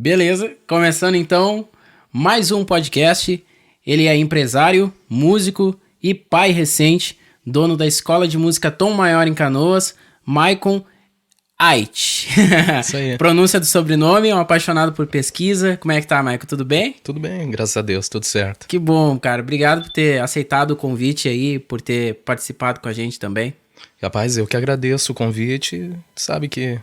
Beleza, começando então mais um podcast. Ele é empresário, músico e pai recente, dono da Escola de Música Tom Maior em Canoas, Maicon Ait. Isso aí. Pronúncia do sobrenome, é um apaixonado por pesquisa. Como é que tá, Maicon? Tudo bem? Tudo bem, graças a Deus, tudo certo. Que bom, cara. Obrigado por ter aceitado o convite aí, por ter participado com a gente também. Rapaz, eu que agradeço o convite, sabe que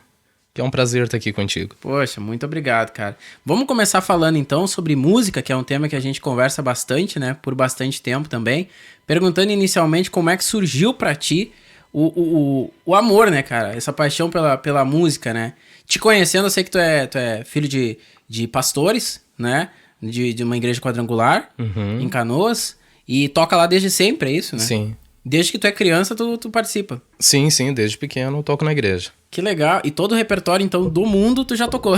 é um prazer estar aqui contigo. Poxa, muito obrigado, cara. Vamos começar falando então sobre música, que é um tema que a gente conversa bastante, né? Por bastante tempo também. Perguntando inicialmente como é que surgiu pra ti o amor, né, cara? Essa paixão pela música, né? Te conhecendo, eu sei que tu é filho de pastores, né? De uma igreja quadrangular em Canoas. E toca lá desde sempre, é isso, né? Sim. Desde que tu é criança, tu participa. Sim, desde pequeno eu toco na igreja. Que legal. E todo o repertório, então, do mundo, tu já tocou.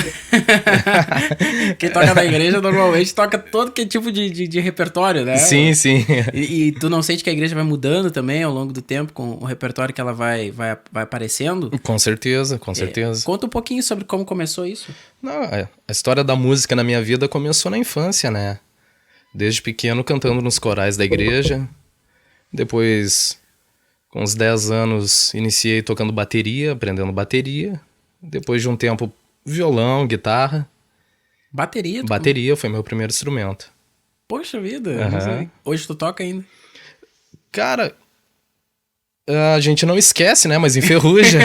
Quem toca na igreja, normalmente, toca todo que tipo de repertório, né? Sim. E tu não sente que a igreja vai mudando também ao longo do tempo com o repertório que ela vai aparecendo? Com certeza. Conta um pouquinho sobre como começou isso. Não, a história da música na minha vida começou na infância, né? Desde pequeno cantando nos corais da igreja. Depois, com uns 10 anos, iniciei tocando bateria, aprendendo bateria. Depois de um tempo, violão, guitarra. Bateria? Bateria foi meu primeiro instrumento. Poxa vida, não sei. Hoje tu toca ainda? Cara, a gente não esquece, né? Mas enferruja.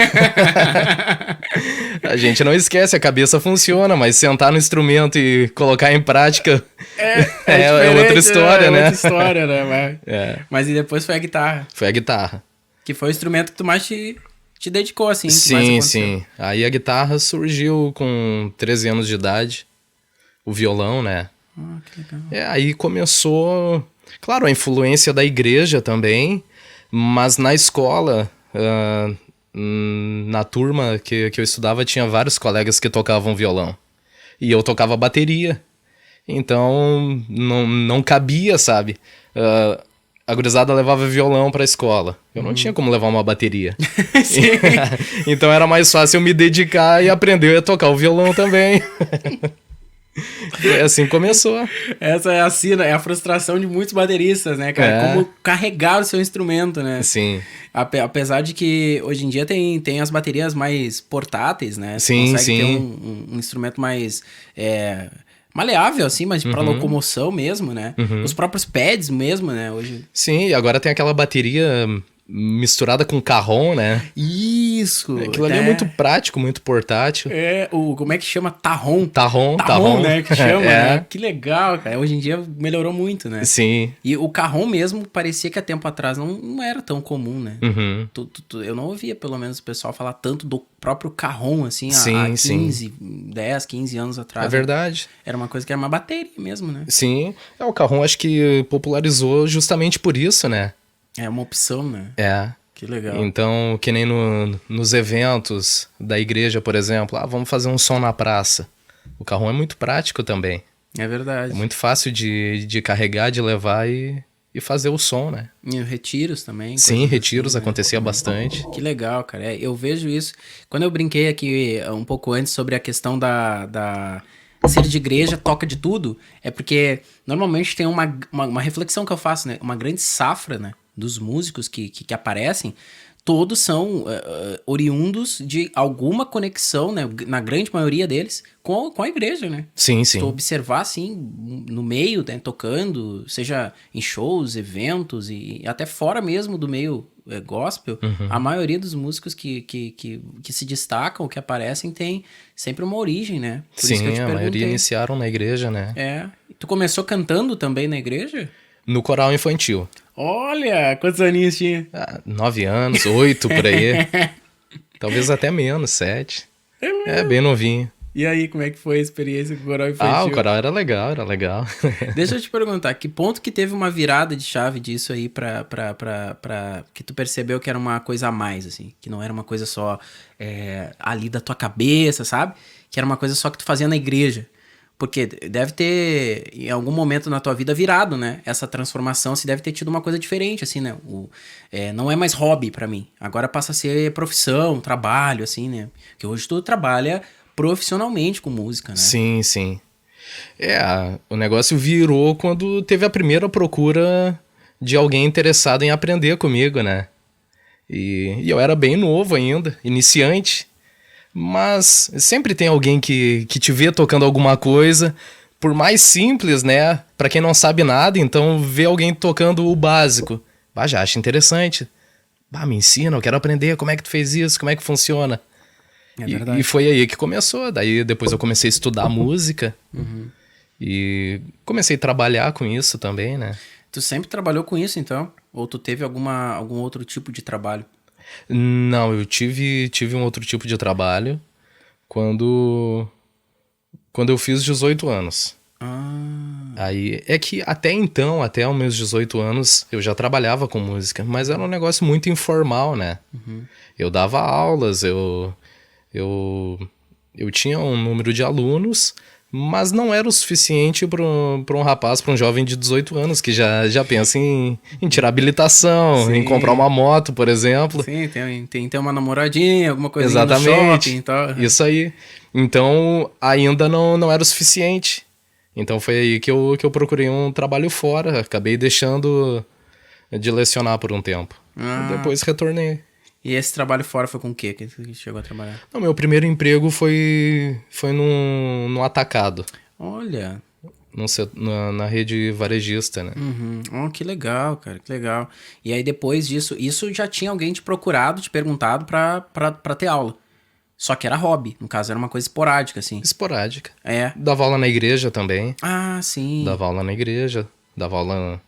A gente não esquece, a cabeça funciona, mas sentar no instrumento e colocar em prática é outra história, né? É outra história, né? Mas e depois foi a guitarra. Foi a guitarra. Que foi o instrumento que tu mais te dedicou, assim. Sim. Aí a guitarra surgiu com 13 anos de idade. O violão, né? Que legal. Aí começou, claro, a influência da igreja também, mas na escola, na turma que eu estudava, tinha vários colegas que tocavam violão. E eu tocava bateria. Então, não cabia, sabe? A gurizada levava violão pra escola. Eu não tinha como levar uma bateria. Então era mais fácil eu me dedicar e aprender a tocar o violão também. E assim começou. Essa é a sina, é a frustração de muitos bateristas, né, cara? Como carregar o seu instrumento, né? Sim. Apesar de que hoje em dia tem as baterias mais portáteis, né? Você consegue ter um instrumento mais maleável, assim, mas pra locomoção mesmo, né? Os próprios pads mesmo, né? Hoje... Sim, e agora tem aquela bateria misturada com carrom, né? Isso! Aquilo ali é muito prático, muito portátil. Como é que chama? Tarrom. Tarrom, né? Que chama, né? Que legal, cara. Hoje em dia melhorou muito, né? Sim. E o carrom mesmo parecia que há tempo atrás não era tão comum, né? Eu não ouvia, pelo menos, o pessoal falar tanto do próprio carrom, assim, há 10, 15 anos atrás. É verdade. Era uma coisa que era uma bateria mesmo, né? Sim. O carrom acho que popularizou justamente por isso, né? É uma opção, né? Que legal. Então, que nem nos eventos da igreja, por exemplo, vamos fazer um som na praça. O carrom é muito prático também. É verdade. É muito fácil de carregar, de levar e fazer o som, né? E retiros também. Sim, retiros assim, acontecia bastante. Que legal, cara. Eu vejo isso. Quando eu brinquei aqui um pouco antes sobre a questão da ser de igreja, toca de tudo, é porque normalmente tem uma reflexão que eu faço, né? Uma grande safra, né? Dos músicos que aparecem, todos são oriundos de alguma conexão, né, na grande maioria deles, com a igreja, né? Sim. Se tu observar, assim, no meio, né, tocando, seja em shows, eventos e até fora mesmo do meio gospel, a maioria dos músicos que se destacam, que aparecem, tem sempre uma origem, né? Por isso que eu te a perguntei. maioria iniciaram na igreja, né? Tu começou cantando também na igreja? No coral infantil. Olha, quantos aninhos tinha? 9 anos, 8 por aí. Talvez até menos, 7. Bem novinho. E aí, como é que foi a experiência com o coral infantil? O coral era legal. Deixa eu te perguntar, que ponto que teve uma virada de chave disso aí pra que tu percebeu que era uma coisa a mais, assim? Que não era uma coisa só ali da tua cabeça, sabe? Que era uma coisa só que tu fazia na igreja. Porque deve ter, em algum momento na tua vida, virado, né? Essa transformação, se deve ter tido uma coisa diferente, assim, né? Não é mais hobby pra mim. Agora passa a ser profissão, trabalho, assim, né? Porque hoje tu trabalha profissionalmente com música, né? Sim, sim. O negócio virou quando teve a primeira procura de alguém interessado em aprender comigo, né? E eu era bem novo ainda, iniciante. Mas sempre tem alguém que te vê tocando alguma coisa, por mais simples, né? Pra quem não sabe nada, então vê alguém tocando o básico. Já acha interessante. Me ensina, eu quero aprender, como é que tu fez isso, como é que funciona. É verdade. E foi aí que começou. Daí depois eu comecei a estudar música. E comecei a trabalhar com isso também, né? Tu sempre trabalhou com isso, então? Ou tu teve algum outro tipo de trabalho? Não, eu tive um outro tipo de trabalho quando eu fiz 18 anos. Aí é que até então, até os meus 18 anos, eu já trabalhava com música, mas era um negócio muito informal, né? Eu dava aulas, eu tinha um número de alunos, mas não era o suficiente para um rapaz, para um jovem de 18 anos, que já pensa em tirar habilitação, Sim. em comprar uma moto, por exemplo. Sim, tem que ter uma namoradinha, alguma coisa no Exatamente. shopping e tal. Isso aí. Então, ainda não era o suficiente. Então, foi aí que eu procurei um trabalho fora. Acabei deixando de lecionar por um tempo. Depois retornei. E esse trabalho fora foi com o quê que tu chegou a trabalhar? Não, meu primeiro emprego foi no atacado. Olha. Na rede varejista, né? Que legal, cara, que legal. E aí depois disso, isso já tinha alguém te procurado, te perguntado pra ter aula. Só que era hobby, no caso era uma coisa esporádica, assim. Esporádica. É. Dava aula na igreja também. Ah, sim. Dava aula na igreja, dava aula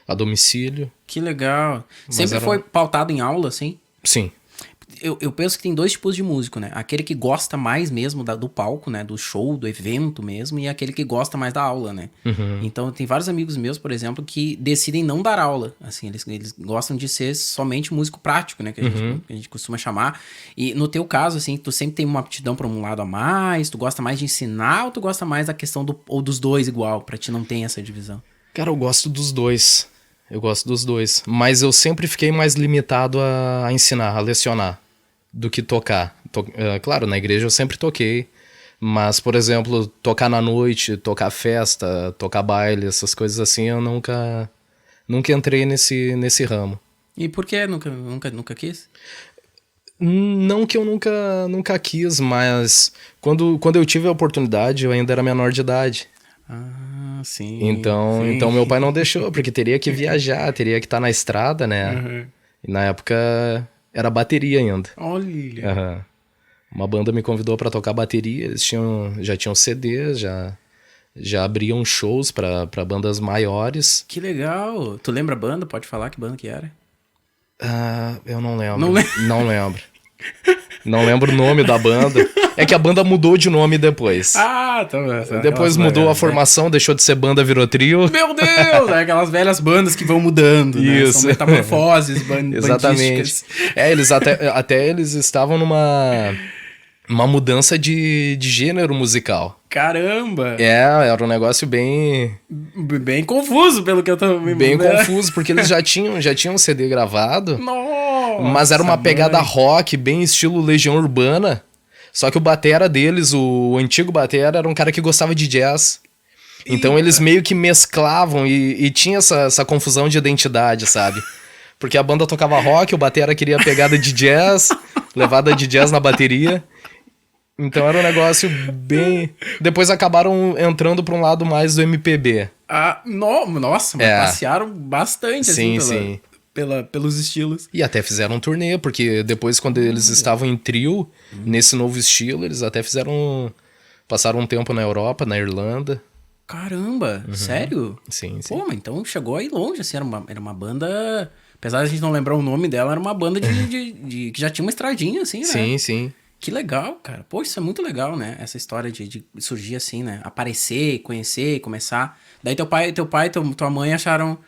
a domicílio. Que legal. Mas Sempre era- foi pautado em aula, assim? Sim. Eu penso que tem dois tipos de músico, né? Aquele que gosta mais mesmo do palco, né? Do show, do evento mesmo, e aquele que gosta mais da aula, né? Então, tem vários amigos meus, por exemplo, que decidem não dar aula. Assim, eles gostam de ser somente músico prático, né? Que a gente costuma chamar. E no teu caso, assim, tu sempre tem uma aptidão pra um lado a mais, tu gosta mais de ensinar ou tu gosta mais da questão ou dos dois igual? Pra ti não tem essa divisão? Cara, eu gosto dos dois. Eu gosto dos dois. Mas eu sempre fiquei mais limitado a ensinar, a lecionar, do que tocar. Claro, na igreja eu sempre toquei. Mas, por exemplo, tocar na noite, tocar festa, tocar baile, essas coisas assim, eu nunca entrei nesse ramo. E por que nunca quis? Não que eu nunca quis, mas quando eu tive a oportunidade, eu ainda era menor de idade. Ah, sim. Então meu pai não deixou, porque teria que viajar, teria que estar na estrada, né? E na época era bateria ainda. Olha. Aham. Uma banda me convidou pra tocar bateria, eles já tinham CDs, já abriam shows pra bandas maiores. Que legal. Tu lembra a banda? Pode falar que banda que era? Eu não lembro. Não lembro. Não lembro. Não lembro o nome da banda. É que a banda mudou de nome depois. Tá. Depois mudou a formação, deixou de ser banda, virou trio. Meu Deus! É aquelas velhas bandas que vão mudando, né? Isso. São metamorfoses Exatamente. bandísticas. Eles até eles estavam uma mudança de gênero musical. Caramba! Era um negócio bem Confuso, pelo que eu tô me bem confuso, porque eles já tinham um CD gravado, Nossa, mas era uma pegada mãe. rock, bem estilo Legião Urbana. Só que o batera deles, o antigo batera, era um cara que gostava de jazz. Então eles meio que mesclavam e tinha essa confusão de identidade, sabe? Porque a banda tocava rock, o batera queria pegada de jazz, levada de jazz na bateria. Então era um negócio bem... Depois acabaram entrando pra um lado mais do MPB. Nossa, mas passearam bastante, Sim, assim, sim. Pelos estilos. E até fizeram um turnê, porque depois, quando eles estavam em trio, nesse novo estilo, eles até passaram um tempo na Europa, na Irlanda. Caramba, sério? Sim. Pô, mas então chegou aí longe, assim, era uma banda... Apesar de a gente não lembrar o nome dela, era uma banda que já tinha uma estradinha, assim, né? Sim. Que legal, cara. Pô, isso é muito legal, né? Essa história de surgir assim, né? Aparecer, conhecer, começar. Daí tua mãe acharam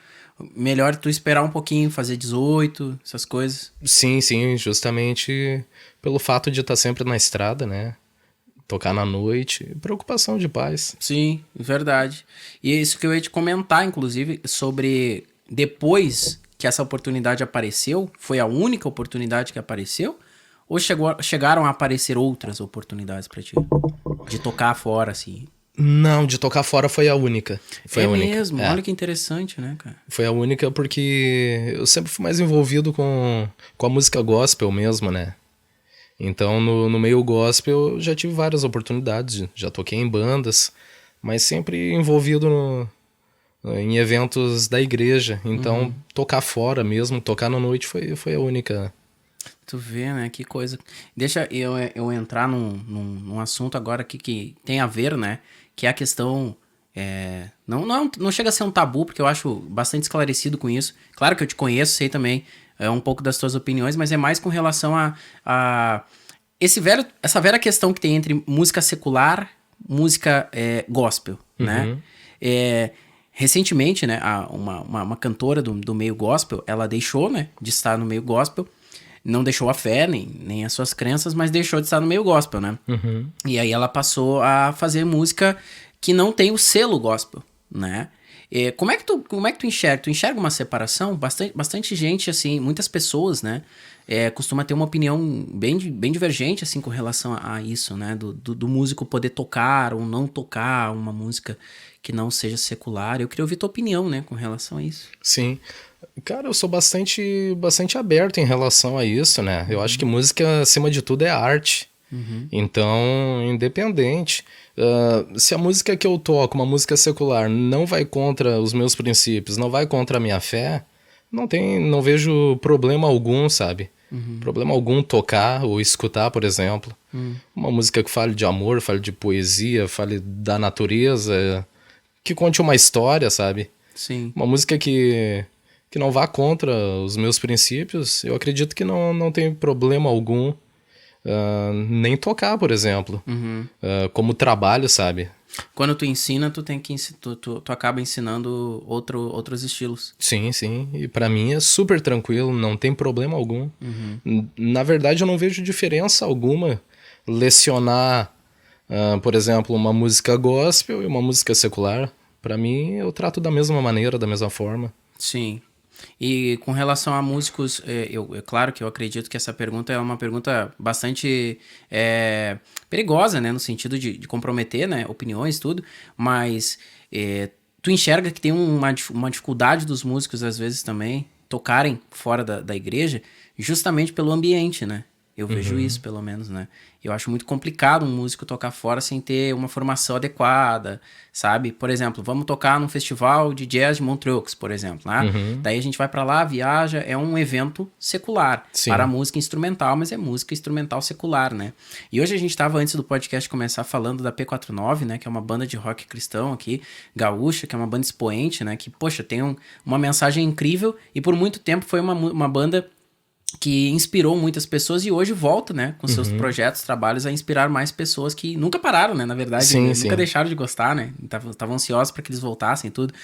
melhor tu esperar um pouquinho, fazer 18, essas coisas. Sim, justamente pelo fato de estar sempre na estrada, né? Tocar na noite, preocupação de paz. Sim, verdade. E é isso que eu ia te comentar, inclusive, sobre depois que essa oportunidade apareceu, foi a única oportunidade que apareceu? Ou chegaram a aparecer outras oportunidades pra ti? De tocar fora, assim. Não, de tocar fora foi a única. Foi a única. Mesmo, olha que interessante, né, cara? Foi a única porque eu sempre fui mais envolvido com a música gospel mesmo, né? Então, no meio gospel, eu já tive várias oportunidades. Já toquei em bandas, mas sempre envolvido em eventos da igreja. Então, tocar fora mesmo, tocar na noite foi a única. Tu vê, né? Que coisa. Deixa eu entrar num assunto agora aqui que tem a ver, né? Que é a questão... não chega a ser um tabu, porque eu acho bastante esclarecido com isso. Claro que eu te conheço, sei também um pouco das tuas opiniões, mas é mais com relação a essa velha questão que tem entre música secular, música gospel, né? Recentemente, né, uma cantora do meio gospel, ela deixou, né, de estar no meio gospel, não deixou a fé, nem as suas crenças, mas deixou de estar no meio gospel, né? E aí ela passou a fazer música que não tem o selo gospel, né? Como é que tu enxerga? Tu enxerga uma separação? Bastante gente, assim, muitas pessoas, né? Costuma ter uma opinião bem divergente, assim, com relação a isso, né? Do músico poder tocar ou não tocar uma música que não seja secular. Eu queria ouvir tua opinião, né, com relação a isso. Sim. Cara, eu sou bastante aberto em relação a isso, né? Eu acho que música, acima de tudo, é arte. Então, independente. Se a música que eu toco, uma música secular, não vai contra os meus princípios, não vai contra a minha fé, não vejo problema algum, sabe? Problema algum tocar ou escutar, por exemplo. Uma música que fale de amor, fale de poesia, fale da natureza, que conte uma história, sabe? Sim. Uma música que não vá contra os meus princípios, eu acredito que não tem problema algum nem tocar, por exemplo. Como trabalho, sabe? Quando tu ensina, tu acaba ensinando outros estilos. Sim, sim. E pra mim é super tranquilo, não tem problema algum. Na verdade, eu não vejo diferença alguma lecionar, por exemplo, uma música gospel e uma música secular. Pra mim, eu trato da mesma maneira, da mesma forma. Sim. E com relação a músicos, claro que eu acredito que essa pergunta é uma pergunta bastante perigosa, né? No sentido de comprometer, né, opiniões, tudo. Mas tu enxerga que tem uma dificuldade dos músicos, às vezes, também, tocarem fora da igreja, justamente pelo ambiente, né? Eu vejo isso, pelo menos, né? Eu acho muito complicado um músico tocar fora sem ter uma formação adequada, sabe? Por exemplo, vamos tocar num festival de jazz de Montreux, por exemplo, né? Daí a gente vai pra lá, viaja, é um evento secular. Sim. Para música instrumental, mas é música instrumental secular, né? E hoje a gente tava, antes do podcast começar, falando da P49, né? Que é uma banda de rock cristão aqui, gaúcha, que é uma banda expoente, né? Que, poxa, tem uma mensagem incrível e por muito tempo foi uma banda que inspirou muitas pessoas e hoje volta, né, com seus projetos, trabalhos a inspirar mais pessoas que nunca pararam, né, na verdade, Sim, nunca deixaram de gostar, né, estavam ansiosos para que eles voltassem e tudo,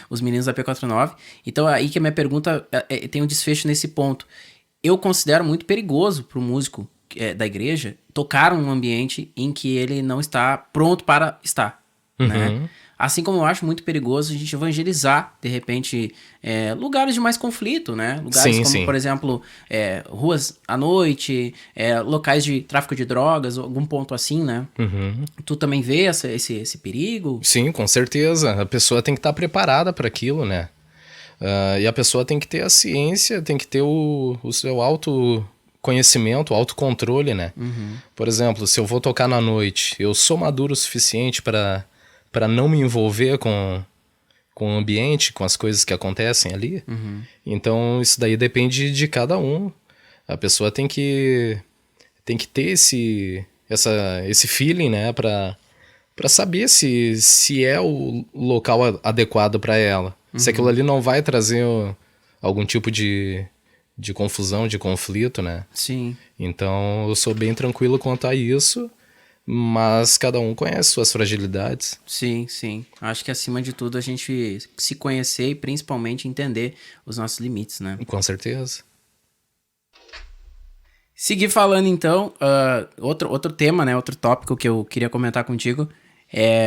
os meninos da P49. Então aí que a minha pergunta tem um desfecho nesse ponto. Eu considero muito perigoso para o músico da igreja tocar num ambiente em que ele não está pronto para estar, né? Assim como eu acho muito perigoso a gente evangelizar, de repente, lugares de mais conflito, né? Lugares como, por exemplo, ruas à noite, locais de tráfico de drogas, algum ponto assim, né? Tu também vê esse perigo? Sim, com certeza. A pessoa tem que estar preparada para aquilo, né? E a pessoa tem que ter a ciência, tem que ter o seu autoconhecimento, o autocontrole, né? Por exemplo, se eu vou tocar na noite, eu sou maduro o suficiente para não me envolver com o ambiente, com as coisas que acontecem ali. Então, isso daí depende de cada um. A pessoa tem que ter esse feeling, né, para saber se é o local adequado para ela. Se aquilo ali não vai trazer algum tipo de confusão, de conflito, né? Sim. Então, eu sou bem tranquilo quanto a isso. Mas cada um conhece suas fragilidades. Sim, sim. Acho que acima de tudo a gente se conhecer e principalmente entender os nossos limites, né? Com certeza. Seguir falando então, outro tema, né? Outro tópico que eu queria comentar contigo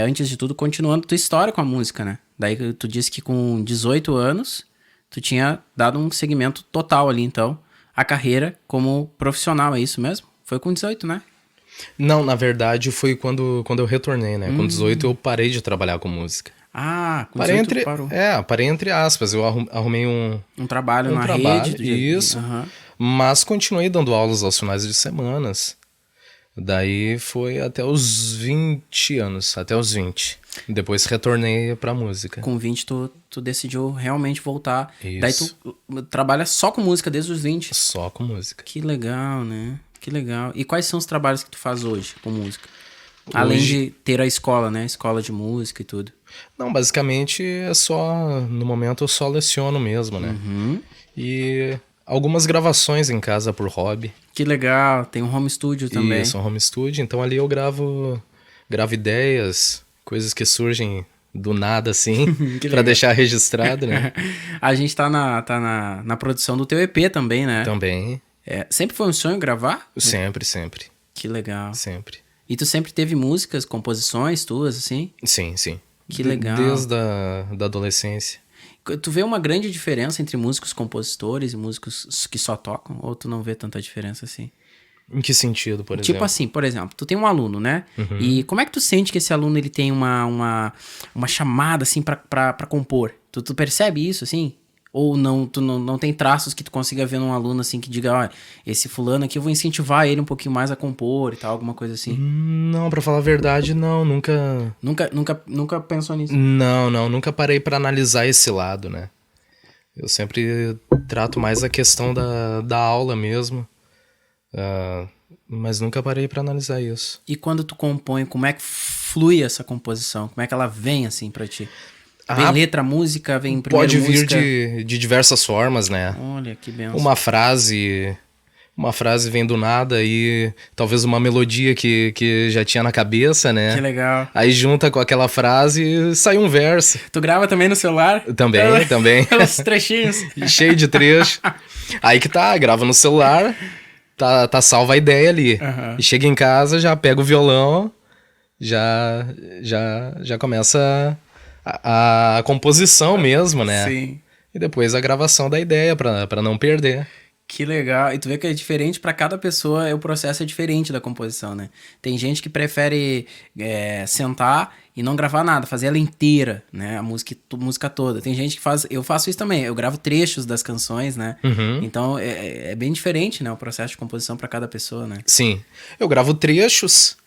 antes de tudo, continuando tua história com a música, né? Daí tu disse que com 18 anos tu tinha dado um segmento total ali, então, à carreira como profissional, é isso mesmo? Foi com 18, né? Não, na verdade foi quando eu retornei, né? Com 18 eu parei de trabalhar com música. Ah, com Parei 18 parou. parei entre aspas. Eu arrumei Um trabalho um na trabalho, rede. isso. Aham. Mas continuei dando aulas aos finais de semanas. Daí foi até os 20 anos, até os 20. Depois retornei pra música. Com 20 tu decidiu realmente voltar. Isso. Daí tu trabalha só com música desde os 20. Só com música. Que legal, né? Que legal. E quais são os trabalhos que tu faz hoje com música? Além Hoje- de ter a escola, né? Escola de música e tudo. Não, basicamente é só. No momento eu só leciono mesmo, né? E algumas gravações em casa por hobby. Que legal. Tem um home studio também. Isso, um home studio. Então ali eu gravo ideias, coisas que surgem do nada, assim, Que pra legal. deixar registrado, né? A gente tá na produção do teu EP também, né? Também. É, sempre foi um sonho gravar? Sempre, sempre, Que legal. sempre. E tu sempre teve músicas, composições tuas, assim? Sim, sim. Que legal. Desde da adolescência. Tu vê uma grande diferença entre músicos compositores e músicos que só tocam? Ou tu não vê tanta diferença assim? Em que sentido, por Tipo exemplo? assim, por exemplo, tu tem um aluno, né? E como é que tu sente que esse aluno ele tem uma chamada, assim, pra compor? Tu percebe isso, assim? Ou não, tu não tem traços que tu consiga ver num aluno, assim, que diga, ó, esse fulano aqui eu vou incentivar ele um pouquinho mais a compor e tal, alguma coisa assim? Não, pra falar a verdade, não, nunca... Nunca pensou nisso? Não, nunca parei pra analisar esse lado, né? Eu sempre trato mais a questão da aula mesmo. Mas nunca parei pra analisar isso. E quando tu compõe, como é que flui essa composição? Como é que ela vem, assim, pra ti? Vem Ah, letra, música, vem primeiro Pode vir música... de diversas formas, né? Olha, que benção. Uma frase vem do nada e talvez uma melodia que já tinha na cabeça, né? Que legal. Aí junta com aquela frase e sai um verso. Tu grava também no celular? Também. Pelos trechinhos. Cheio de trecho. Aí que tá, grava no celular, tá salva a ideia ali. Aham. E chega em casa, já pega o violão, já começa a composição mesmo, né? Sim. E depois a gravação da ideia pra não perder. Que legal. E tu vê que é diferente pra cada pessoa, o processo é diferente da composição, né? Tem gente que prefere sentar e não gravar nada, fazer ela inteira, né? A música toda. Tem gente que faz... Eu faço isso também. Eu gravo trechos das canções, né? Então é bem diferente, né? O processo de composição pra cada pessoa, né? Sim, eu gravo trechos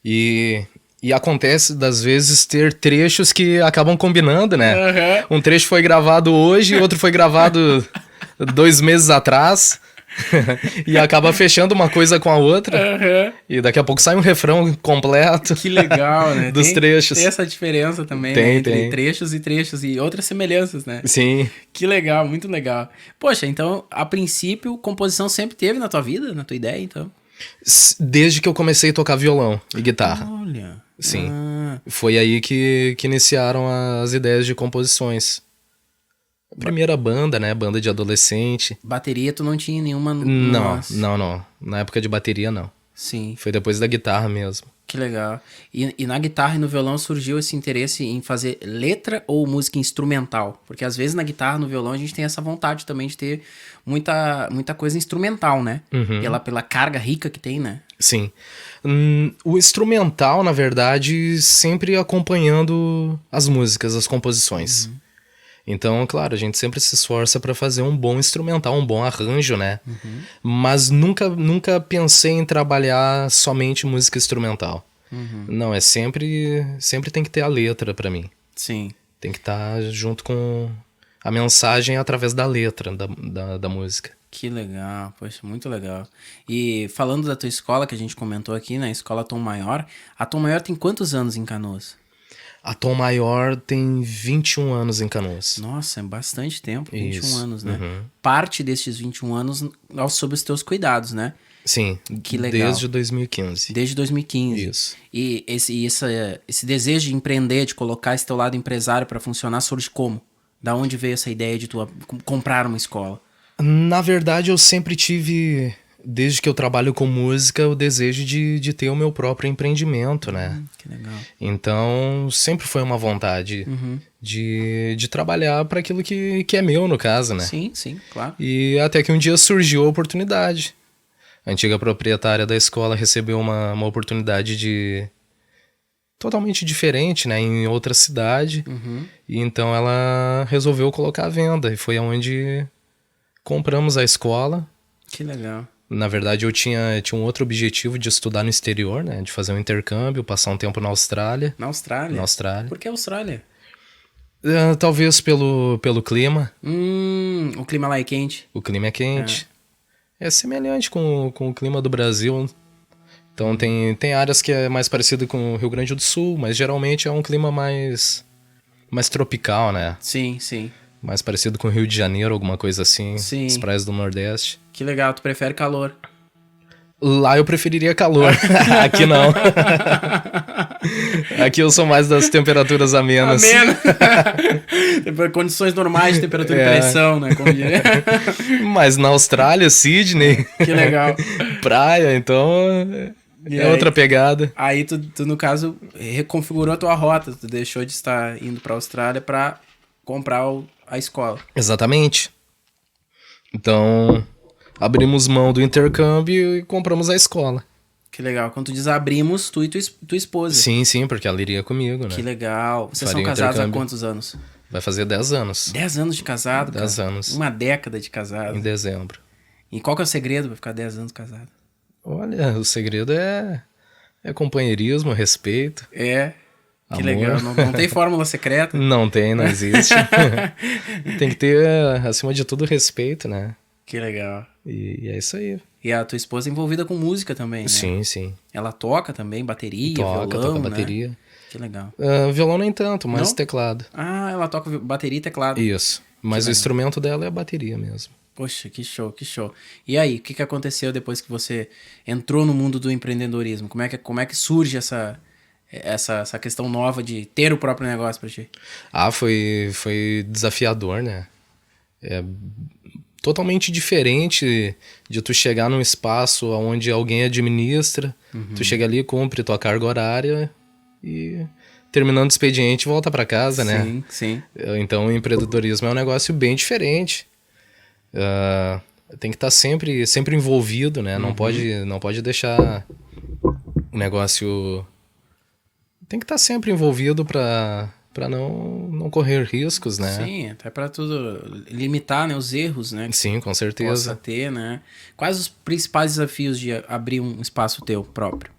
e acontece das vezes ter trechos que acabam combinando, né? Aham. Um trecho foi gravado hoje, outro foi gravado 2 meses atrás. E acaba fechando uma coisa com a outra. Aham. E daqui a pouco sai um refrão completo. Que legal, né? Dos trechos. Tem essa diferença também, Tem, né? Entre tem. trechos e trechos e outras semelhanças, né? Sim. Que legal, muito legal. Poxa, então, a princípio, composição sempre teve na tua vida, na tua ideia, então? Desde que eu comecei a tocar violão e guitarra. Olha. Sim. Ah, Foi aí que iniciaram as ideias de composições. Primeira banda, né? Banda de adolescente. bateria tu não tinha nenhuma... Não, Nossa. não. Na época de bateria, não. Sim, Foi depois da guitarra mesmo. que legal. E na guitarra e no violão surgiu esse interesse em fazer letra ou música instrumental? Porque às vezes na guitarra e no violão a gente tem essa vontade também de ter muita coisa instrumental, né? Pela carga rica que tem, né? Sim. O instrumental, na verdade, sempre acompanhando as músicas, as composições. Então, claro, a gente sempre se esforça para fazer um bom instrumental, um bom arranjo, né? Mas nunca pensei em trabalhar somente música instrumental. Não, sempre tem que ter a letra para mim. Sim. Tem que estar junto com a mensagem através da letra da música. Que legal, poxa, muito legal. E falando da tua escola, que a gente comentou aqui, né? Escola Tom Maior. A Tom Maior tem quantos anos em Canoas? A Tom Maior tem 21 anos em Canoas. Nossa, é bastante tempo, 21 Isso, anos, né? Parte destes 21 anos sob os teus cuidados, né? Sim, Que legal. desde 2015. Desde 2015. Isso. E esse desejo de empreender, de colocar esse teu lado empresário pra funcionar, surge como? Da onde veio essa ideia de tu comprar uma escola? Na verdade, eu sempre tive, desde que eu trabalho com música, o desejo de ter o meu próprio empreendimento, né? Que legal. Então, sempre foi uma vontade de trabalhar para aquilo que é meu, no caso, né? Sim, claro. E até que um dia surgiu a oportunidade. A antiga proprietária da escola recebeu uma oportunidade de totalmente diferente, né, em outra cidade. E então ela resolveu colocar à venda. E foi onde compramos a escola. Que legal. Na verdade, eu tinha um outro objetivo de estudar no exterior, né? De fazer um intercâmbio, passar um tempo na Austrália. Na Austrália? Na Austrália. Por que Austrália? Talvez pelo clima. O clima lá é quente. O clima é quente. É semelhante com o clima do Brasil. Então tem áreas que é mais parecido com o Rio Grande do Sul, mas geralmente é um clima mais tropical, né? Sim, sim. Mais parecido com o Rio de Janeiro, alguma coisa assim. Sim. As praias do Nordeste. Que legal, tu prefere calor. Lá eu preferiria calor. Aqui não. Aqui eu sou mais das temperaturas amenas. Condições normais de temperatura e pressão, né? Como diria. Mas na Austrália, Sydney... Que legal. Praia, então... É outra pegada. Aí tu, no caso, reconfigurou a tua rota. Tu deixou de estar indo pra Austrália pra comprar a escola. Exatamente. Então, abrimos mão do intercâmbio e compramos a escola. Que legal. Quando tu diz abrimos, tu e tua esposa. Sim, porque ela iria comigo, né? Que legal. Vocês Faria são casados há intercâmbio. quantos anos? Vai fazer 10 anos. 10 anos de casado, 10 cara? anos. Uma década de casado. Em dezembro. E qual que é o segredo pra ficar 10 anos casado? Olha, o segredo é companheirismo, respeito. Que amor. legal. Não tem fórmula secreta? Não existe. Tem que ter, acima de tudo, respeito, né? Que legal. E é isso aí. E a tua esposa é envolvida com música também, né? Sim. Ela toca também, bateria, Toca violão, bateria. Né? Que legal. Violão nem tanto, mas Não? teclado. Ah, ela toca bateria e teclado. Isso. Mas o instrumento dela é a bateria mesmo. Poxa, que show, que show. E aí, o que aconteceu depois que você entrou no mundo do empreendedorismo? Como é que surge essa questão nova de ter o próprio negócio pra ti? Foi desafiador, né? É totalmente diferente de tu chegar num espaço onde alguém administra, tu chega ali, cumpre tua carga horária e terminando o expediente volta pra casa, né? Sim. Então o empreendedorismo é um negócio bem diferente. Tem que estar sempre envolvido, né? Não pode deixar o negócio... Tem que estar sempre envolvido para não correr riscos, né? Sim, até para tudo limitar, né, os erros, né? Sim, com certeza. Possa ter, né? Quais os principais desafios de abrir um espaço teu próprio?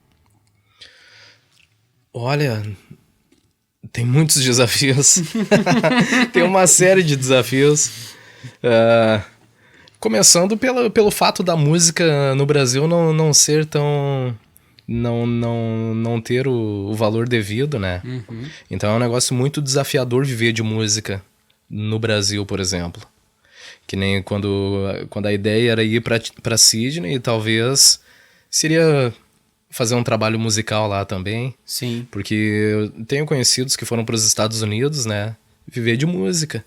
Olha, tem muitos desafios. Tem uma série de desafios. Começando pelo fato da música no Brasil não ser tão... Não ter o valor devido, né? Então é um negócio muito desafiador viver de música no Brasil, por exemplo. Que nem quando a ideia era ir pra Sydney, talvez seria fazer um trabalho musical lá também. Sim. Porque eu tenho conhecidos que foram para os Estados Unidos, né? Viver de música.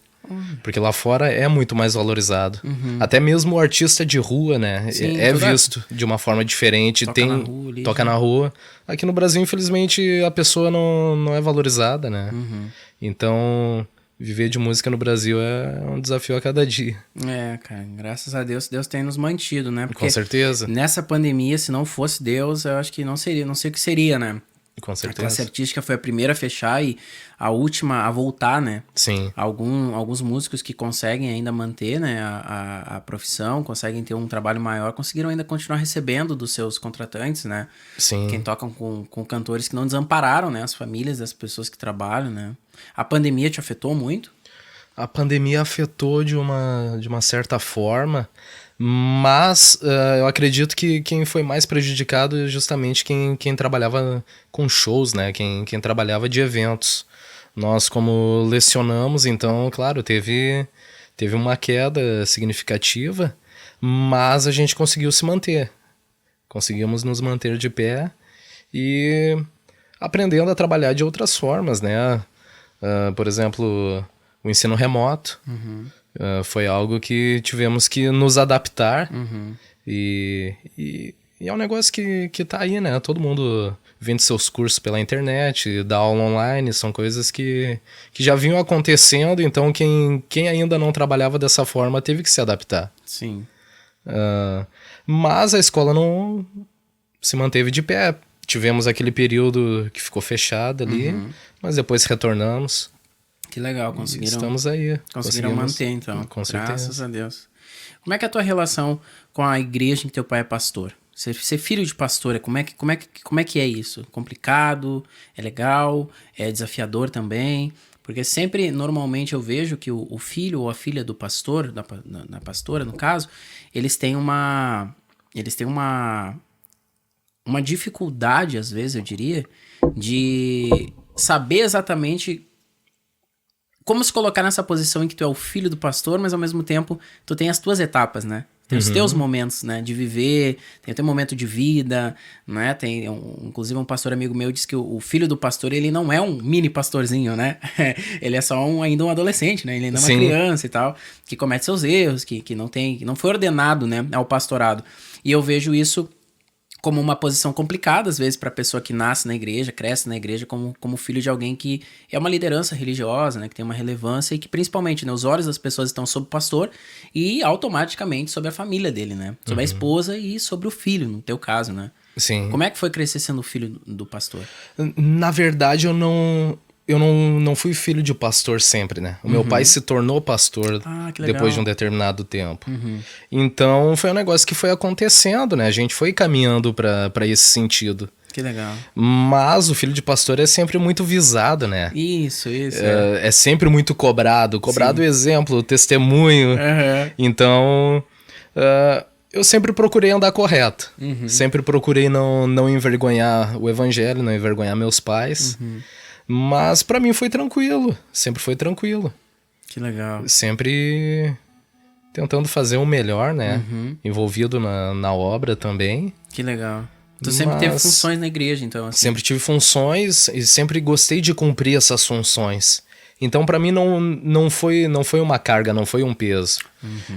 Porque lá fora é muito mais valorizado. Até mesmo o artista de rua, né? Sim, é visto de uma forma diferente. Toca na rua. Aqui no Brasil, infelizmente, a pessoa não é valorizada, né? Então, viver de música no Brasil é um desafio a cada dia. Cara, graças a Deus tem nos mantido, né? Porque com certeza. Nessa pandemia, se não fosse Deus, eu acho que não sei o que seria, né? Com certeza. A classe artística foi a primeira a fechar e a última a voltar, né? Sim. Alguns músicos que conseguem ainda manter, né, a profissão, conseguem ter um trabalho maior, conseguiram ainda continuar recebendo dos seus contratantes, né? Sim. Quem tocam com cantores que não desampararam, né? As famílias das pessoas que trabalham, né? A pandemia te afetou muito? A pandemia afetou de uma certa forma, mas eu acredito que quem foi mais prejudicado é justamente quem trabalhava com shows, né? Quem trabalhava de eventos. Nós, como lecionamos, então, claro, teve uma queda significativa, mas a gente conseguiu se manter. Conseguimos nos manter de pé e aprendendo a trabalhar de outras formas, né? Por exemplo... O ensino remoto foi algo que tivemos que nos adaptar e é um negócio que tá aí, né? Todo mundo vende seus cursos pela internet, dá aula online, são coisas que já vinham acontecendo, então quem ainda não trabalhava dessa forma teve que se adaptar. Sim. Mas a escola não se manteve de pé. Tivemos aquele período que ficou fechado ali, mas depois retornamos. Que legal, conseguiram. Estamos aí. Conseguiram manter, então. Com certeza. Graças a Deus. Como é que é a tua relação com a igreja em que teu pai é pastor? Ser filho de pastor, como é que é isso? Complicado? É legal? É desafiador também? Porque sempre, normalmente, eu vejo que o filho ou a filha do pastor, da pastora, no caso, eles têm uma dificuldade, às vezes, eu diria, de saber exatamente como se colocar nessa posição em que tu é o filho do pastor, mas ao mesmo tempo tu tem as tuas etapas, né? Tem os teus momentos, né? De viver, tem o teu momento de vida, né? Inclusive um pastor amigo meu disse que o filho do pastor, ele não é um mini pastorzinho, né? Ele é só ainda um adolescente, né? Ele ainda é uma criança e tal, que comete seus erros, que não foi ordenado, né, ao pastorado. E eu vejo isso como uma posição complicada, às vezes, para a pessoa que nasce na igreja, cresce na igreja, como filho de alguém que é uma liderança religiosa, né, que tem uma relevância e que, principalmente, né, os olhos das pessoas estão sobre o pastor e, automaticamente, sobre a família dele, né? Sobre a esposa e sobre o filho, no teu caso, né? Sim. Como é que foi crescer sendo filho do pastor? Na verdade, eu não fui filho de pastor sempre, né? O meu pai se tornou pastor depois de um determinado tempo. Então, foi um negócio que foi acontecendo, né? A gente foi caminhando para esse sentido. Que legal. Mas o filho de pastor é sempre muito visado, né? Isso. É sempre muito cobrado. Cobrado o exemplo, o testemunho. Então, eu sempre procurei andar correto. Sempre procurei não envergonhar o evangelho, não envergonhar meus pais. Mas pra mim foi tranquilo, sempre foi tranquilo. Que legal. Sempre tentando fazer o melhor, né? Envolvido na obra também. Que legal. Tu sempre teve funções na igreja, então? Assim. Sempre tive funções e sempre gostei de cumprir essas funções. Então pra mim não foi uma carga, não foi um peso.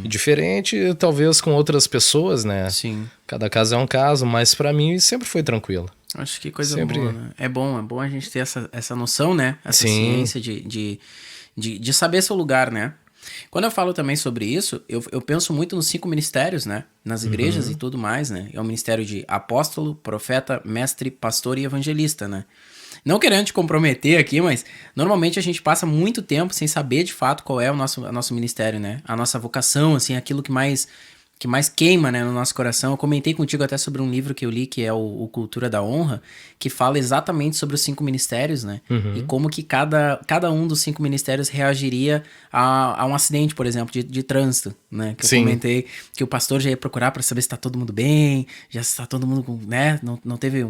Diferente talvez com outras pessoas, né? Sim. Cada caso é um caso, mas pra mim sempre foi tranquilo. Acho que coisa boa, né? É bom a gente ter essa noção, né? Essa ciência de saber seu lugar, né? Quando eu falo também sobre isso, eu penso muito nos 5 ministérios, né? Nas igrejas e tudo mais, né? É o ministério de apóstolo, profeta, mestre, pastor e evangelista, né? Não querendo te comprometer aqui, mas normalmente a gente passa muito tempo sem saber de fato qual é o nosso ministério, né? A nossa vocação, assim, aquilo que mais queima, né, no nosso coração. Eu comentei contigo até sobre um livro que eu li, que é o Cultura da Honra, que fala exatamente sobre os 5 ministérios, né? E como que cada um dos 5 ministérios reagiria a um acidente, por exemplo, de trânsito, né? Que eu comentei que o pastor já ia procurar para saber se tá todo mundo bem, já se tá todo mundo, né? Não teve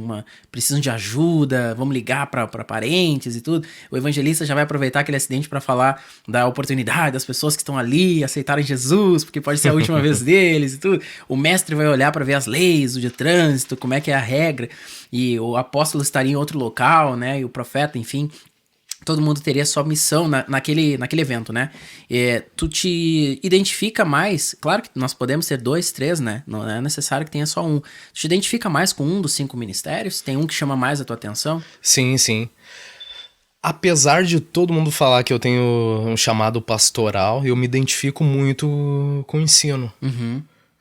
precisam de ajuda, vamos ligar para parentes e tudo. O evangelista já vai aproveitar aquele acidente para falar da oportunidade das pessoas que estão ali aceitarem Jesus, porque pode ser a última vez dele. E tudo. O mestre vai olhar para ver as leis de trânsito, como é que é a regra, e o apóstolo estaria em outro local, né? E o profeta, enfim, todo mundo teria sua missão naquele evento, né? Tu te identifica mais, claro que nós podemos ter 2, 3, né? Não é necessário que tenha só um. Tu te identifica mais com um dos 5 ministérios? Tem um que chama mais a tua atenção? Sim. Apesar de todo mundo falar que eu tenho um chamado pastoral, eu me identifico muito com o ensino.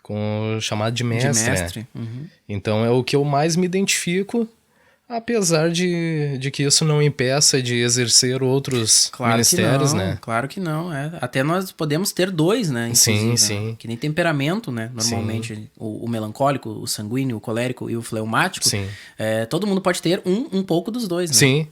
Com o chamado de mestre. Né? Então é o que eu mais me identifico, apesar de que isso não impeça de exercer outros ministérios, né? Claro que não, Até nós podemos ter 2, né? Sim. Né? Que nem temperamento, né? Normalmente, o melancólico, o sanguíneo, o colérico e o fleumático. Todo mundo pode ter um pouco dos 2, né? Sim.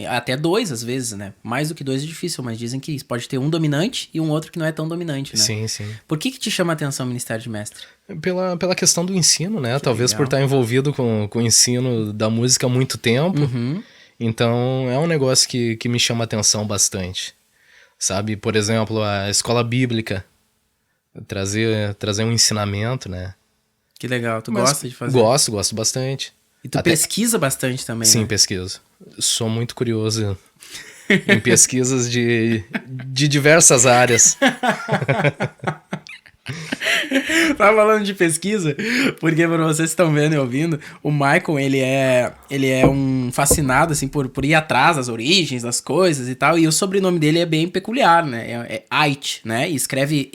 Até 2, às vezes, né? Mais do que 2 é difícil, mas dizem que pode ter um dominante e um outro que não é tão dominante, né? Sim. Por que te chama a atenção o ministério de mestre? Pela questão do ensino, né? Talvez legal. por estar envolvido com o ensino da música há muito tempo. Então é um negócio que me chama a atenção bastante. Sabe? Por exemplo, a escola bíblica. Trazer um ensinamento, né? Que legal. Tu gosta de fazer? Gosto bastante. E tu pesquisa bastante também, Sim, né? pesquiso. Sou muito curioso em pesquisas de diversas áreas. Tava falando de pesquisa, porque pra vocês que estão vendo e ouvindo, o Michael, ele é um fascinado, assim, por ir atrás das origens das coisas e tal, e o sobrenome dele é bem peculiar, né? É Ait, né? E escreve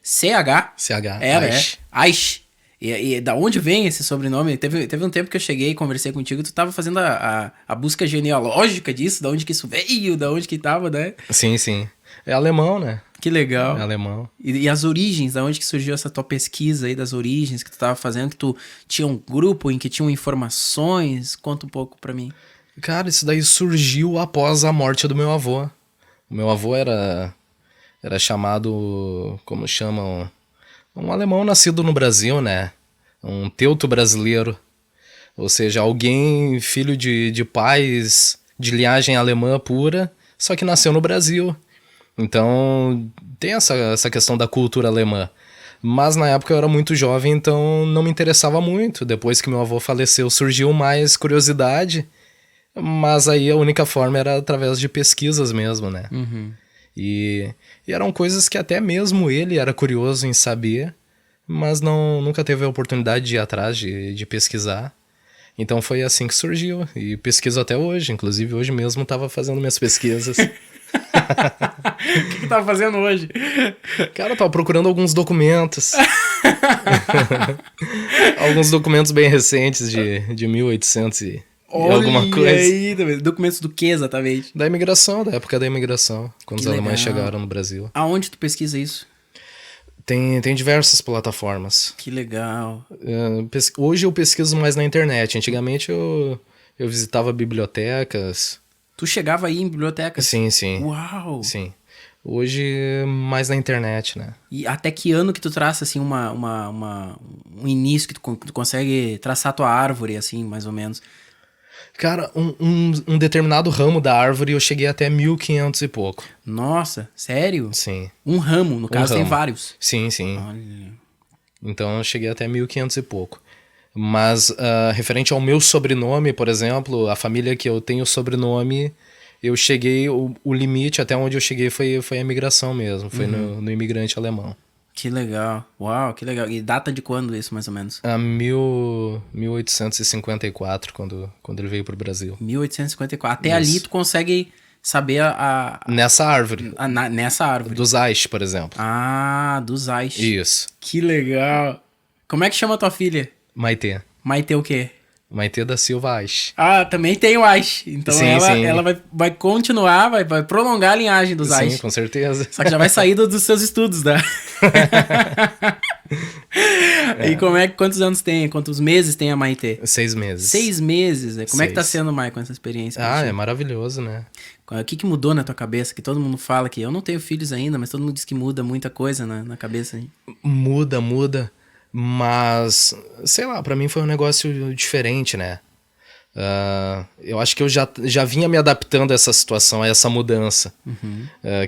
CH? CH. Era, Aish. Aish. E da onde vem esse sobrenome? Teve um tempo que eu cheguei e conversei contigo, tu tava fazendo a busca genealógica disso, da onde que isso veio, da onde que tava, né? Sim, sim. É alemão, né? Que legal. É alemão. E as origens, da onde que surgiu essa tua pesquisa aí das origens que tu tava fazendo, que tu tinha um grupo em que tinham informações? Conta um pouco pra mim. Cara, isso daí surgiu após a morte do meu avô. O meu avô era chamado, como chamam, um alemão nascido no Brasil, né? Um teuto brasileiro. Ou seja, alguém filho de pais de linhagem alemã pura, só que nasceu no Brasil. Então, tem essa questão da cultura alemã. Mas na época eu era muito jovem, então não me interessava muito. Depois que meu avô faleceu, surgiu mais curiosidade. Mas aí a única forma era através de pesquisas mesmo, né? Uhum. E eram coisas que até mesmo ele era curioso em saber, mas nunca teve a oportunidade de ir atrás, de pesquisar. Então foi assim que surgiu. E pesquiso até hoje. Inclusive hoje mesmo estava fazendo minhas pesquisas. O que tu tava fazendo hoje? Cara, eu tava procurando alguns documentos. Alguns documentos bem recentes de 1800 e alguma coisa. Aí, documentos do que exatamente? Da imigração, da época da imigração, quando Que os alemães legal. chegaram no Brasil. Aonde tu pesquisa isso? Tem diversas plataformas. Que legal. Hoje eu pesquiso mais na internet. Antigamente eu visitava bibliotecas. Tu chegava aí em bibliotecas? Sim, sim. Uau! Sim. Hoje mais na internet, né? E até que ano que tu traça, assim, um início que tu consegue traçar a tua árvore, assim, mais ou menos? Cara, um determinado ramo da árvore eu cheguei até 1500 e pouco. Nossa, sério? Sim. Um ramo, no caso tem ramo. vários. Sim, sim. Olha. Então eu cheguei até 1500 e pouco. Mas referente ao meu sobrenome, por exemplo, a família que eu tenho sobrenome, eu cheguei, o limite até onde eu cheguei foi a imigração mesmo, foi no imigrante alemão. Que legal. Uau, que legal. E data de quando isso, mais ou menos? 1854, quando ele veio pro Brasil. 1854. Até ali tu consegue saber Nessa árvore. nessa árvore. Dos Aish, por exemplo. Ah, dos Aish. Isso. Que legal. Como é que chama tua filha? Maitê. Maitê o quê? Maitê da Silva Aish. Ah, também tem o Aish. Então Sim, ela, sim. ela vai continuar, vai prolongar a linhagem dos Aish. Sim, com certeza. Só que já vai sair dos seus estudos, né? E quantos anos tem? Quantos meses tem a Maitê? 6 meses. 6 meses. Como é que tá 6. sendo, Maicon, essa experiência? pra ti? É maravilhoso, né? O que mudou na tua cabeça? Que todo mundo fala que eu não tenho filhos ainda, mas todo mundo diz que muda muita coisa na cabeça. Hein? Muda, mas, sei lá, pra mim foi um negócio diferente, né? Eu acho que eu já vinha me adaptando a essa situação, a essa mudança.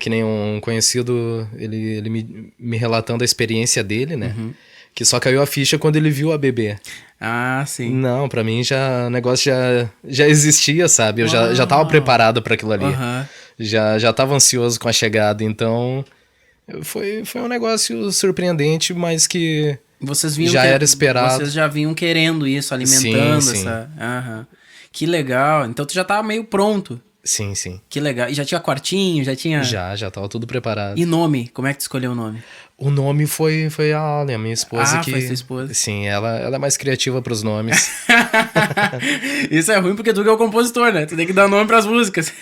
Que nem um conhecido, ele me relatando a experiência dele, né? Que só caiu a ficha quando ele viu a bebê. Ah, sim. Não, pra mim o negócio já existia, sabe? Eu já tava preparado pra aquilo ali. Aham. Já tava ansioso com a chegada, então foi um negócio surpreendente, mas que Vocês vinham já era esperado. Vocês já vinham querendo isso, alimentando Sim, sim. essa. Aham. Que legal. Então tu já tava meio pronto. Sim, sim. Que legal. E já tinha quartinho, já tinha. Já tava tudo preparado. E nome? Como é que tu escolheu o nome? O nome foi a Alia, minha esposa. Ah, foi sua esposa. Sim, ela é mais criativa pros nomes. Isso é ruim porque tu que é o compositor, né? Tu tem que dar nome pras músicas.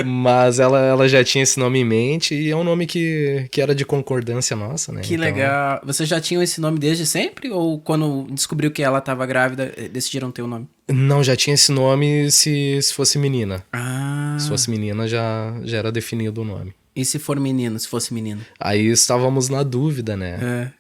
Mas ela já tinha esse nome em mente e é um nome que era de concordância nossa, né? Que Então, legal. Vocês já tinham esse nome desde sempre? Ou quando descobriu que ela tava grávida, decidiram ter o nome? Não, já tinha esse nome se fosse menina. Ah. Se fosse menina, já era definido o nome. E se for menino, se fosse menino? Aí estávamos na dúvida, né? É.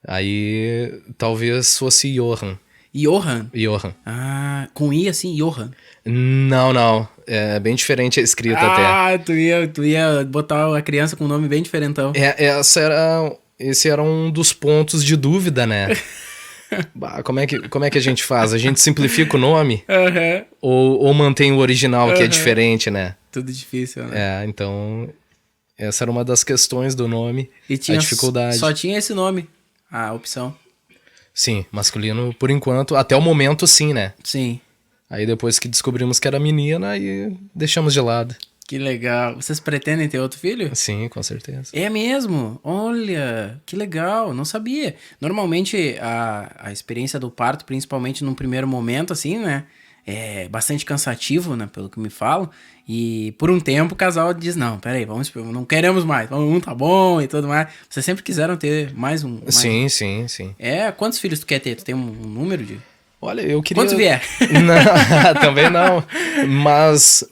Aí talvez fosse Johan. Johan? Johan. Ah, com I assim, Johan. Não. É bem diferente a escrita até. Ah, tu ia botar a criança com um nome bem diferentão. Esse era um dos pontos de dúvida, né? Bah, como é que a gente faz? A gente simplifica o nome? Aham. Ou mantém o original, que é diferente, né? Tudo difícil, né? Então... Essa era uma das questões do nome, E tinha a dificuldade. Só tinha esse nome, a opção. Sim, masculino por enquanto. Até o momento, sim, né? Sim. Aí depois que descobrimos que era menina, aí deixamos de lado. Que legal. Vocês pretendem ter outro filho? Sim, com certeza. É mesmo? Olha, que legal, não sabia. Normalmente a experiência do parto, principalmente num primeiro momento, assim, né? É bastante cansativo, né? Pelo que me falam. E por um tempo o casal diz, não, peraí, não queremos mais. Um tá bom e tudo mais. Vocês sempre quiseram ter mais um? Sim, sim. Quantos filhos tu quer ter? Tu tem um número de... Olha, eu queria... Quantos vier? Não, também não. Mas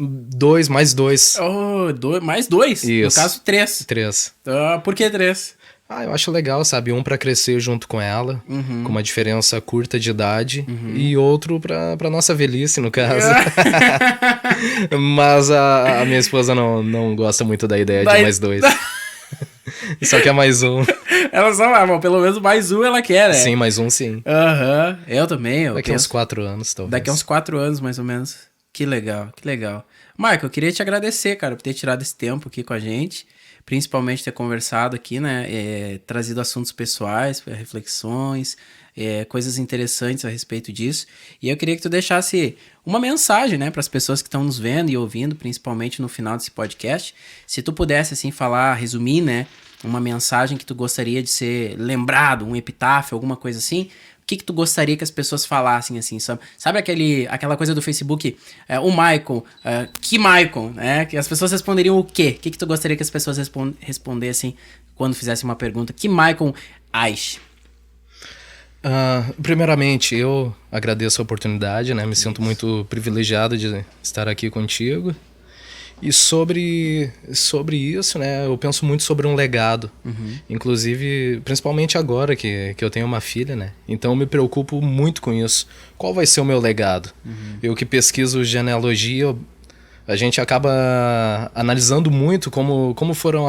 mais dois. Mais dois? Isso. No caso, 3. 3. Por que 3? Eu acho legal, sabe? Um pra crescer junto com ela, com uma diferença curta de idade, e outro pra nossa velhice, no caso. Mas a minha esposa não gosta muito da ideia de mais 2. Só quer mais um. Ela só, pelo menos mais um ela quer, né? Sim, mais um sim. Aham, eu também. Daqui a uns 4 anos, talvez. Daqui a uns 4 anos, mais ou menos. Que legal, que legal. Michael, eu queria te agradecer, cara, por ter tirado esse tempo aqui com a gente. Principalmente ter conversado aqui, né? Trazido assuntos pessoais, reflexões, coisas interessantes a respeito disso. E eu queria que tu deixasse uma mensagem, né? Para as pessoas que estão nos vendo e ouvindo, principalmente no final desse podcast. Se tu pudesse, assim, falar, resumir, né? Uma mensagem que tu gostaria de ser lembrado, um epitáfio, alguma coisa assim... O que tu gostaria que as pessoas falassem, assim, sabe aquela coisa do Facebook, o Michael, que Michael, né? Que as pessoas responderiam o quê? O que tu gostaria que as pessoas respondessem quando fizessem uma pergunta? Que Michael Aish? Primeiramente, eu agradeço a oportunidade, né? Me sinto muito privilegiado de estar aqui contigo. E sobre isso, né, eu penso muito sobre um legado. Inclusive, principalmente agora que eu tenho uma filha, né? Então eu me preocupo muito com isso. Qual vai ser o meu legado? Eu que pesquiso genealogia, a gente acaba analisando muito como foram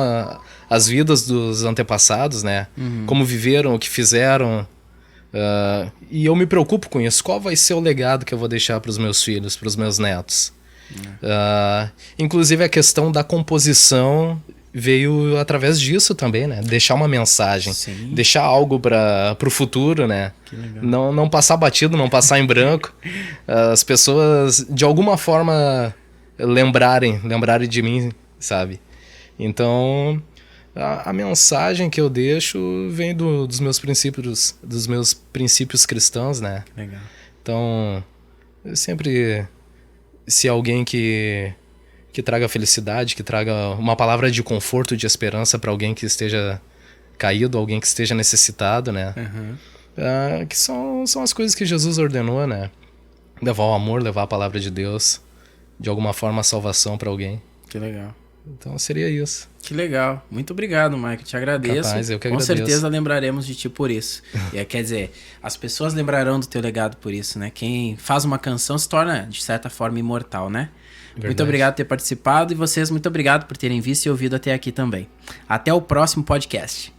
as vidas dos antepassados, né? Como viveram, o que fizeram. E eu me preocupo com isso. Qual vai ser o legado que eu vou deixar para os meus filhos, para os meus netos? Inclusive a questão da composição veio através disso também, né? Deixar uma mensagem, deixar algo para o futuro, né? Não passar batido, não passar em branco. As pessoas de alguma forma lembrarem de mim, sabe? Então a mensagem que eu deixo vem dos meus princípios cristãos, né? Legal. Então eu sempre... Se alguém que traga felicidade, que traga uma palavra de conforto, de esperança para alguém que esteja caído, alguém que esteja necessitado, né? Que são as coisas que Jesus ordenou, né? Levar o amor, levar a palavra de Deus, de alguma forma a salvação para alguém. Que legal. Então seria isso. Que legal. Muito obrigado, Michael. Te agradeço. Capaz, eu que agradeço. Com certeza lembraremos de ti por isso. Quer dizer, as pessoas lembrarão do teu legado por isso, né? Quem faz uma canção se torna, de certa forma, imortal, né? Verdade. Muito obrigado por ter participado e vocês, muito obrigado por terem visto e ouvido até aqui também. Até o próximo podcast.